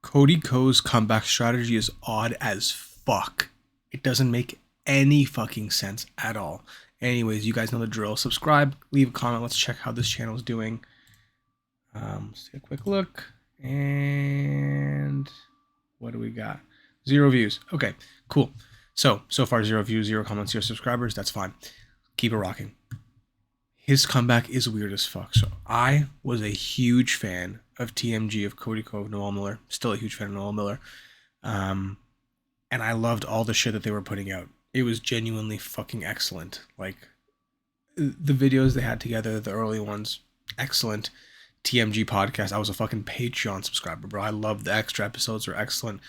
Cody Ko's comeback strategy is odd as fuck. It doesn't make any fucking sense at all. Anyways, you guys know the drill. Subscribe, leave a comment. Let's check how this channel is doing. Let's take a quick look. And what do we got? 0 views. Okay, cool. So far 0 views, 0 comments, 0 subscribers. That's fine. Keep it rocking. His comeback is weird as fuck. So I was a huge fan of TMG, of Cody Ko, of Noel Miller. Still a huge fan of Noel Miller. And I loved all the shit that they were putting out. It was genuinely fucking excellent. Like, the videos they had together, the early ones, excellent. TMG podcast, I was a fucking Patreon subscriber, bro. I loved the extra episodes, are excellent.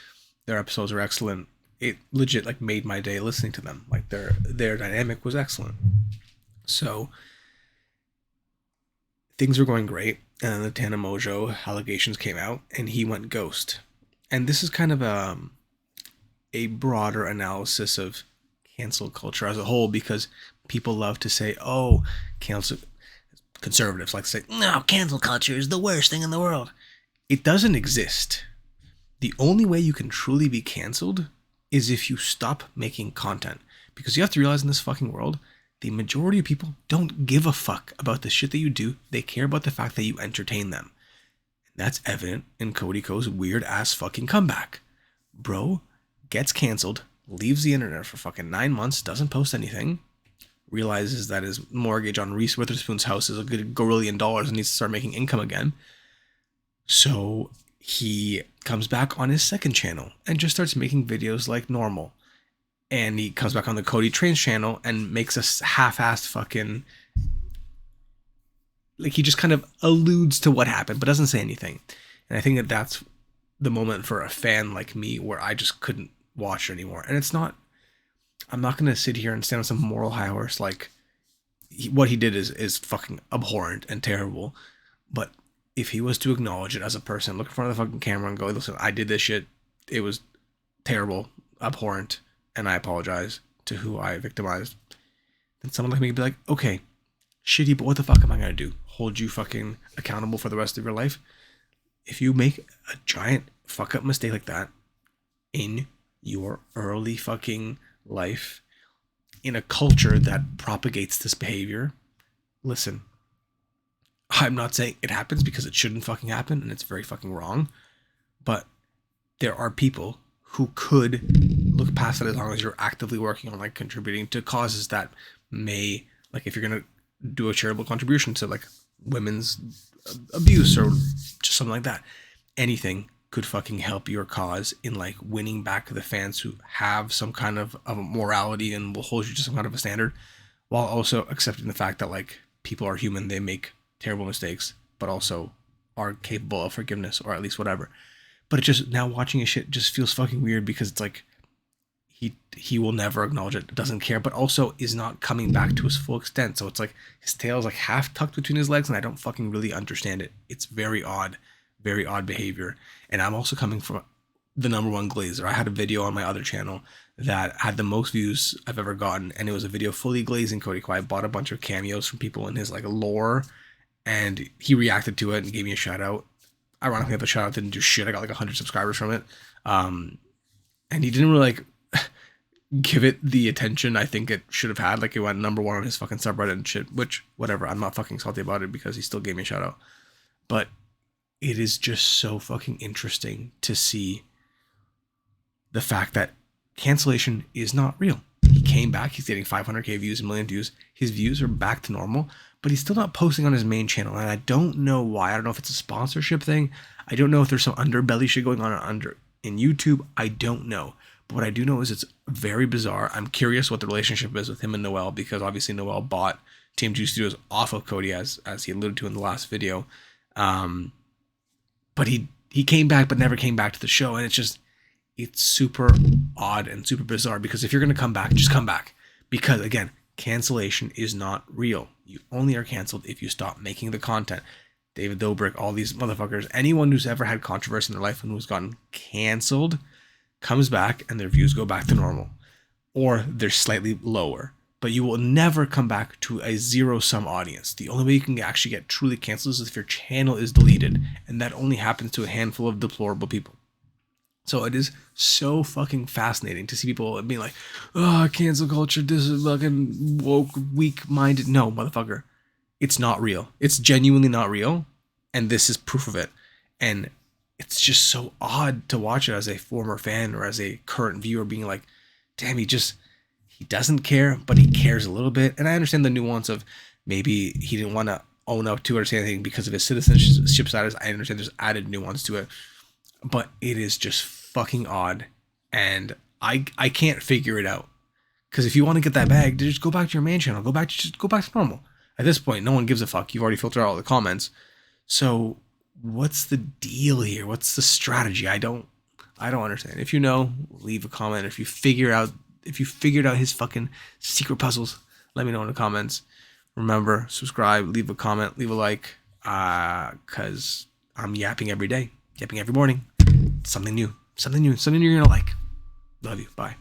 Their episodes are excellent. It legit like made my day listening to them. Like their dynamic was excellent. So things were going great, and then the Tana Mojo allegations came out, and he went ghost. And this is kind of a broader analysis of cancel culture as a whole, because people love to say, "Oh, cancel." Conservatives like to say, "No, cancel culture is the worst thing in the world." It doesn't exist. The only way you can truly be canceled is if you stop making content, because you have to realize in this fucking world, the majority of people don't give a fuck about the shit that you do. They care about the fact that you entertain them. And that's evident in Cody Ko's weird ass fucking comeback. Bro gets canceled, leaves the internet for fucking 9 months, doesn't post anything, realizes that his mortgage on Reese Witherspoon's house is a good $1 billion and needs to start making income again. So he comes back on his second channel and just starts making videos like normal. And he comes back on the Cody Trains channel and makes a half-assed fucking... Like, he just kind of alludes to what happened, but doesn't say anything. And I think that that's the moment for a fan like me where I just couldn't watch it anymore. And it's not... I'm not going to sit here and stand on some moral high horse like what he did is fucking abhorrent and terrible. But if he was to acknowledge it as a person, look in front of the fucking camera and go, "Listen, I did this shit. It was terrible, abhorrent, and I apologize to who I victimized," then someone like me could be like, "Okay, shitty, but what the fuck am I going to do? Hold you fucking accountable for the rest of your life?" If you make a giant fuck up mistake like that in your early fucking life, in a culture that propagates this behavior, listen, I'm not saying it happens, because it shouldn't fucking happen and it's very fucking wrong, but there are people who could look past it as long as you're actively working on like contributing to causes that may, like if you're gonna do a charitable contribution to like women's abuse or just something like that, anything could fucking help your cause in like winning back the fans who have some kind of morality and will hold you to some kind of a standard, while also accepting the fact that like people are human, they make terrible mistakes, but also are capable of forgiveness, or at least whatever. But it just, now watching his shit just feels fucking weird, because it's like he will never acknowledge it, doesn't care, but also is not coming back to his full extent. So it's like his tail is like half tucked between his legs, and I don't fucking really understand it. It's very odd behavior. And I'm also coming from the #1 glazer. I had a video on my other channel that had the most views I've ever gotten, and it was a video fully glazing Cody Ko. I bought a bunch of cameos from people in his like lore, and he reacted to it and gave me a shout out. Ironically, the shout out didn't do shit. I got like 100 subscribers from it, and he didn't really like give it the attention I think it should have had. Like, it went #1 on his fucking subreddit and shit, which whatever, I'm not fucking salty about it because he still gave me a shout out. But it is just so fucking interesting to see the fact that cancellation is not real. He came back, he's getting 500k views, 1 million views. His views are back to normal, but he's still not posting on his main channel. And I don't know why. I don't know if it's a sponsorship thing. I don't know if there's some underbelly shit going on in YouTube. I don't know. But what I do know is it's very bizarre. I'm curious what the relationship is with him and Noel, because obviously Noel bought TMG Studios off of Cody, as he alluded to in the last video. But he came back, but never came back to the show. And it's super odd and super bizarre, because if you're going to come back, just come back. Because again, cancellation is not real. You only are canceled if you stop making the content. David Dobrik, all these motherfuckers, anyone who's ever had controversy in their life and who's gotten canceled comes back and their views go back to normal, or they're slightly lower. But you will never come back to a zero-sum audience. The only way you can actually get truly canceled is if your channel is deleted, and that only happens to a handful of deplorable people. So it is so fucking fascinating to see people being like, oh, cancel culture, this is fucking woke, weak-minded. No, motherfucker. It's not real. It's genuinely not real. And this is proof of it. And it's just so odd to watch it as a former fan or as a current viewer being like, damn, he doesn't care, but he cares a little bit. And I understand the nuance of maybe he didn't want to own up to it or say anything because of his citizenship status. I understand there's added nuance to it. But it is just fucking odd. And I can't figure it out. Because if you want to get that bag, just go back to your main channel. Just go back to normal. At this point, no one gives a fuck. You've already filtered out all the comments. So what's the deal here? What's the strategy? I don't understand. If you know, leave a comment. If you figured out his fucking secret puzzles, let me know in the comments. Remember, subscribe, leave a comment, leave a like, cause I'm yapping every day, yapping every morning. Something new you're gonna like. Love you. Bye.